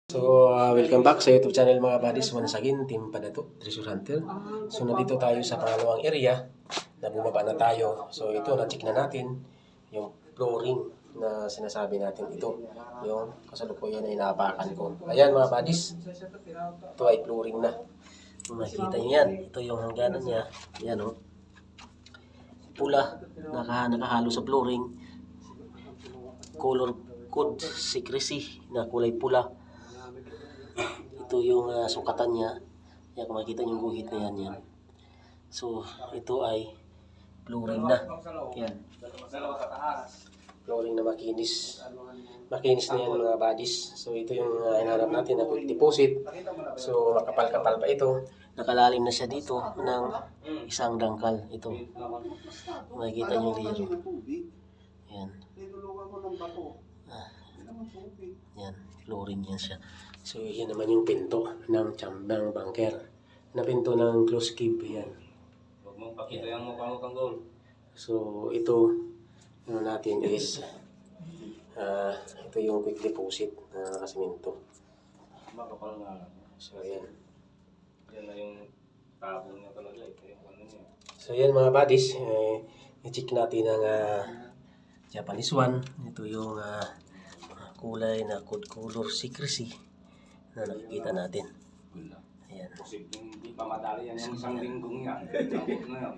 Welcome back sa YouTube channel mga buddies. Once again, Team Padato, Treasure Hunter. So, nandito tayo sa pangalawang area na bumaba na tayo. So, ito, na-check na natin yung flooring na sinasabi natin. Ito, yung kasalukuyan na inaapakan ko. Ayan mga buddies, ito ay flooring na. Kung makikita nyo yan, ito yung hangganan niya. Yan o. Pula, nakahalo sa flooring. Color code secrecy na kulay pula. Ito yung sukatan niya. Yan, kung makikita yung guhit na yan. So, ito ay flooring na. Yan. Flooring na makinis. Makinis na yan mga buddies. So, ito yung hinahanap natin na quick deposit. So, makapal-kapal pa ito. Nakalalim na siya dito ng isang dangkal. Ito. Makikita nyo dito. Yan. Yan. Flooring yan siya. So, yan naman yung pinto ng Chambang Bunker. Na pinto ng close cube. Yan. Huwag mong pakita yung mukha mo tanggol. So, ito ano natin is ito yung quick deposit na kasimento. Makapal nga. So, yan. Yan na yung tabo niya talaga. Ito yung ano niya. So, yan mga buddies. I-check natin ang Japanese one. Ito yung kulay na code color secrecy na nakikita natin. Ayan. Posibleng hindi pa madali yan yung isang linggong yan. Abot na yan.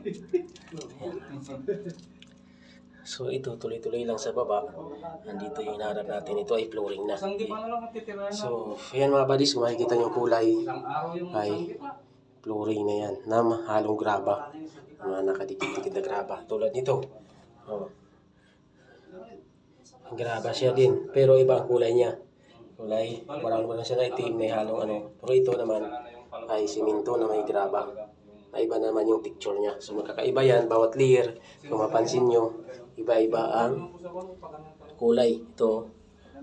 Ayan. So ito tuloy-tuloy lang sa baba. Nandito yung hinaharap natin. Ito ay flooring na. Isang di pa na lang natitira na. So ayan mga buddies, kung makikita yung kulay Isang araw yung ay isang di pa. flooring na yan na halong graba. Mga nakadikit-dikit na graba. Tulad nito. Oh. Graba siya din. Pero iba ang kulay niya. Kulay, brown mo lang siya na itim, may halong ano. Pero ito naman ay simento na may graba. Iba naman yung texture niya. So magkakaiba yan, bawat layer. Kung mapansin nyo, iba-iba ang kulay. Ito,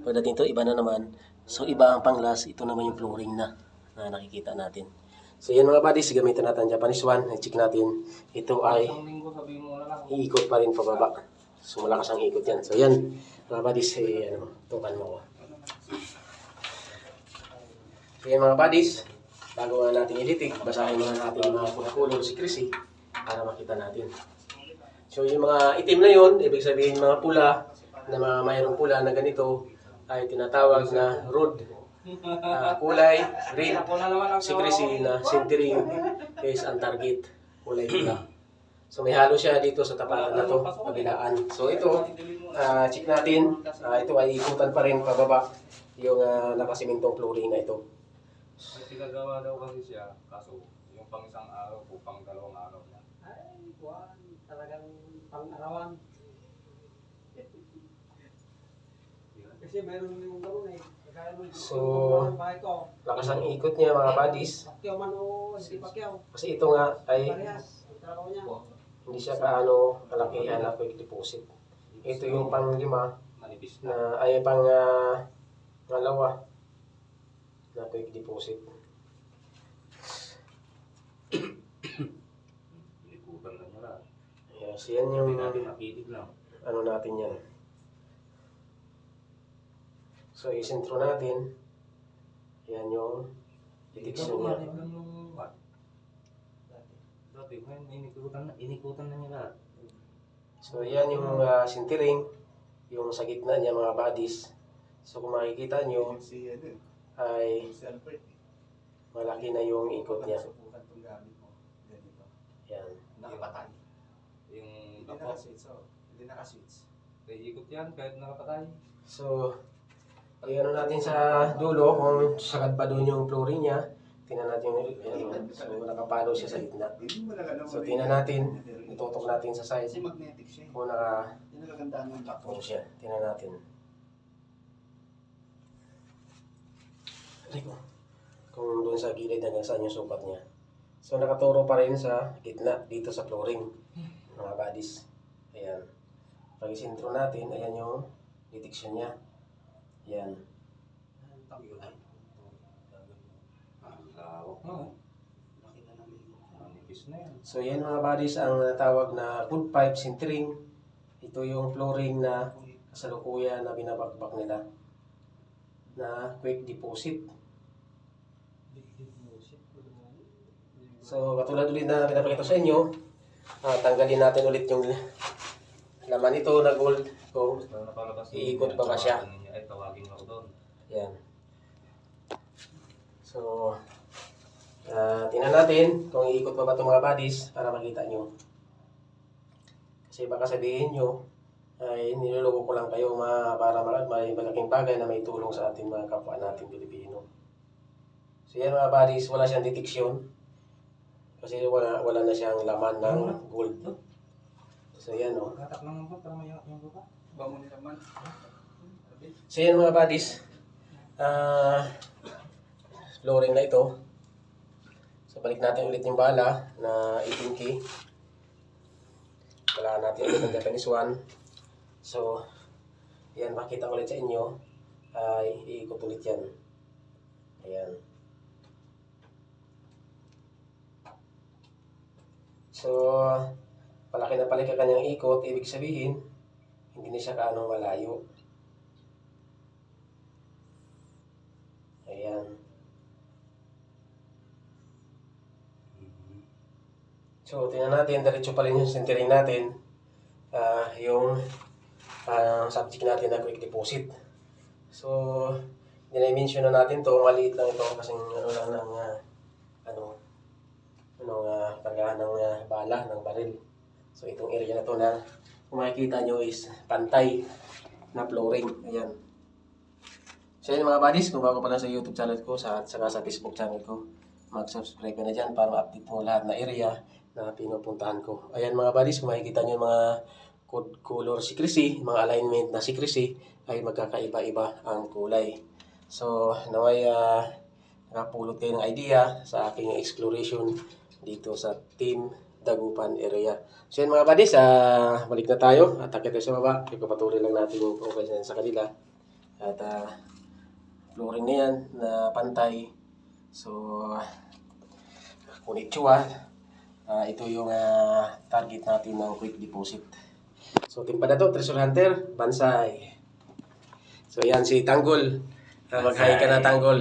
pagdating ito, iba na naman. So iba ang panglas, ito naman yung flooring na nakikita natin. So yan mga buddies, gamitin natin Japanese one. I-check natin. Ito ay Isang linggo sabihin mo na lang. iikot pa rin pababa. So malakas ang ikot yan. So yan, mga buddies, tukan mo ko. So yan mga buddies, bago natin i-detect, basahin muna natin yung mga color secrecy para makita natin. So yung mga itim na yun, ibig sabihin mga pula, na mga mayroong pula na ganito, ay tinatawag na road. Kulay red, secrecy na centering is ang target, kulay pula. So may halo siya dito sa tapatan na to, kabilaan. So ito, check natin, ito ay ikutan pa rin pababa yung nakasimintong flooring na ito. May pinagawa daw kasi siya, kaso yung pang isang araw po, pang dalawang araw niya. Ay, buwan. Talagang pang-arawan. Kasi meron yung gano'n eh. So, bahay ko. lakas ang ikot niya mga buddies. Pakyaw man o hindi pakyaw. Kasi ito nga ay Parehas. Ang trabaho niya. hindi siya kaano kalakihan na quick deposit. Ito yung pang-lima Manipis na. na ay pang ngalawa na quick deposit. Ilikutan na niya lang. Yes, yan yung Hindi natin napilig lang. ano natin yan. So, isintro natin. Yan yung detection niya. Dati lang nung what? Dati, ngayon inikutan na niya lahat. So, yan yung sintering. Yung sa gitna niya mga bodies. So, kung makikita nyo, ay malaki na yung ikot niya. Yan. Nakapatay. Yung tapos, Hindi nakaswitch. ikot yan kahit nakapatay. So, ano natin sa dulo, kung sagad pa doon yung flooring niya, tingnan natin yung so nakapalo siya sa gitna. So, tingnan natin, itutok natin sa Kasi side magnetic siya. kung Yung nagagandaan ng nakatong siya. Tingnan natin. Kung doon sa gilid hanggang saan yung sukat niya. So, nakaturo pa rin sa gitna, dito sa flooring, mga bodies. Ayan. Pag isintro natin, ayan yung detection niya. Ayan. Ang lawak mo. Laki na ng ikot. Manipis na yan. So, yan mga bodies ang tawag na wood pipe sintering. Ito yung flooring na kasalukuyan na binabakbak nila. na quick deposit. So, katulad ulit na pinapakita sa inyo, tanggalin natin ulit yung laman nito na gold. Kung iikot pa ba siya? Ay, tawagin ako doon. yan. So, tingnan natin kung iikot pa ba itong mga bodies para makita nyo. Kasi baka sabihin nyo, ay niloloko ko lang kayo para may malaking bagay na may tulong sa ating mga kapwa natin Pilipino. So yan mga bodies, wala siyang deteksyon. Kasi wala na siyang laman ng gold. So yan o. Katak lang po para may yung buka. Bangon ni naman. So yan mga buddies, flooring na ito. So balik natin ulit yung bala na 18K. Wala natin ulit ang Japanese one. So yan, makita ko ulit sa inyo. Ay iikot ulit yan. Ayan. So palaki na palaki kanyang ikot, ibig sabihin hindi na siya kaanong malayo. Ayan. So, tingnan natin, diretso pa rin yung centering natin. Yung subject natin na quick deposit. So, dinimension na natin to, maliit lang ito kasi kargahan ng bala, ng baril. So, itong area na to na kung makikita nyo is pantay na flooring. Ayan. So yun mga buddies, kung bago pa lang sa YouTube channel ko at saka sa Facebook channel ko, mag-subscribe ka na dyan para ma-update mo lahat na area na pinupuntahan ko. Ayan mga buddies, kung makikita nyo yung mga color secrecy, mga alignment na secrecy, ay magkakaiba-iba ang kulay. So naway nakapulot kayo ng idea sa aking exploration dito sa Team Dagupan area. So yun mga buddies, balik na tayo at akit tayo sa baba. Ipapatuloy lang natin yung progress sa kanila. At flooring na yan na pantay. So konnichiwa. Ito yung target natin ng quick deposit. So timpa na to, Treasure Hunter, Bansay. So yan si Tanggol. Mag-hi ka na Tanggol.